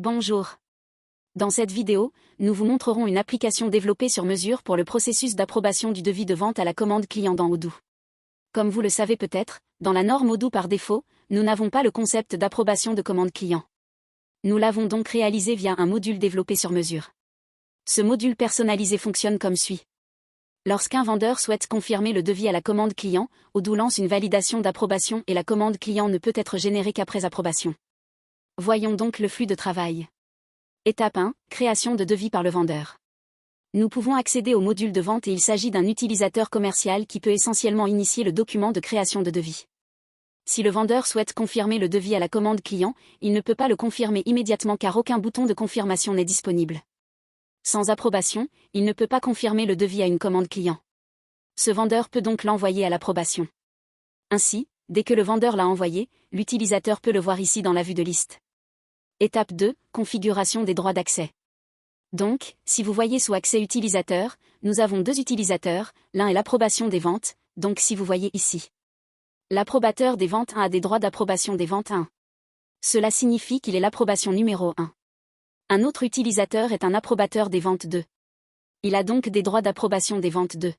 Bonjour. Dans cette vidéo, nous vous montrerons une application développée sur mesure pour le processus d'approbation du devis de vente à la commande client dans Odoo. Comme vous le savez peut-être, dans la norme Odoo par défaut, nous n'avons pas le concept d'approbation de commande client. Nous l'avons donc réalisé via un module développé sur mesure. Ce module personnalisé fonctionne comme suit. Lorsqu'un vendeur souhaite confirmer le devis à la commande client, Odoo lance une validation d'approbation et la commande client ne peut être générée qu'après approbation. Voyons donc le flux de travail. Étape 1. Création de devis par le vendeur. Nous pouvons accéder au module de vente et il s'agit d'un utilisateur commercial qui peut essentiellement initier le document de création de devis. Si le vendeur souhaite confirmer le devis à la commande client, il ne peut pas le confirmer immédiatement car aucun bouton de confirmation n'est disponible. Sans approbation, il ne peut pas confirmer le devis à une commande client. Ce vendeur peut donc l'envoyer à l'approbation. Ainsi, dès que le vendeur l'a envoyé, l'utilisateur peut le voir ici dans la vue de liste. Étape 2. Configuration des droits d'accès. Donc, si vous voyez sous accès utilisateur, nous avons deux utilisateurs, l'un est l'approbation des ventes, donc si vous voyez ici. L'approbateur des ventes 1 a des droits d'approbation des ventes 1. Cela signifie qu'il est l'approbation numéro 1. Un autre utilisateur est un approbateur des ventes 2. Il a donc des droits d'approbation des ventes 2.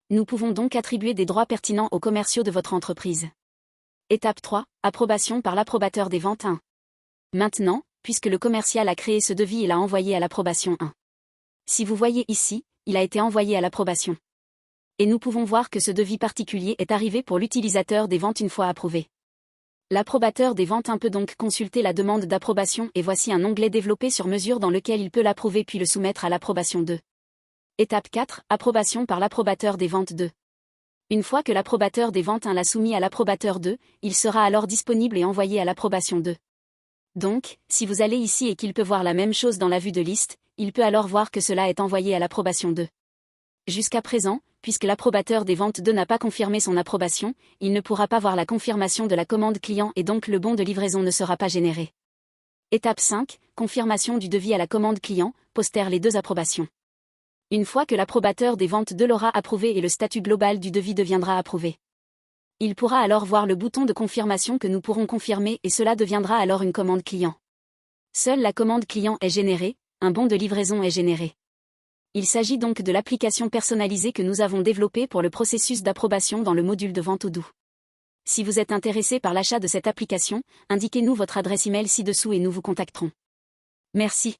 Nous pouvons donc attribuer des droits pertinents aux commerciaux de votre entreprise. Étape 3. Approbation par l'approbateur des ventes 1. Maintenant, puisque le commercial a créé ce devis et l'a envoyé à l'approbation 1. Si vous voyez ici, il a été envoyé à l'approbation. Et nous pouvons voir que ce devis particulier est arrivé pour l'utilisateur des ventes une fois approuvé. L'approbateur des ventes 1 peut donc consulter la demande d'approbation et voici un onglet développé sur mesure dans lequel il peut l'approuver puis le soumettre à l'approbation 2. Étape 4. Approbation par l'approbateur des ventes 2. Une fois que l'approbateur des ventes 1 l'a soumis à l'approbateur 2, il sera alors disponible et envoyé à l'approbation 2. Donc, si vous allez ici et qu'il peut voir la même chose dans la vue de liste, il peut alors voir que cela est envoyé à l'approbation 2. Jusqu'à présent, puisque l'approbateur des ventes 2 n'a pas confirmé son approbation, il ne pourra pas voir la confirmation de la commande client et donc le bon de livraison ne sera pas généré. Étape 5. Confirmation du devis à la commande client, postère les deux approbations. Une fois que l'approbateur des ventes 2 l'aura approuvé et le statut global du devis deviendra approuvé. Il pourra alors voir le bouton de confirmation que nous pourrons confirmer et cela deviendra alors une commande client. Seule la commande client est générée, un bon de livraison est généré. Il s'agit donc de l'application personnalisée que nous avons développée pour le processus d'approbation dans le module de vente Odoo. Si vous êtes intéressé par l'achat de cette application, indiquez-nous votre adresse email ci-dessous et nous vous contacterons. Merci.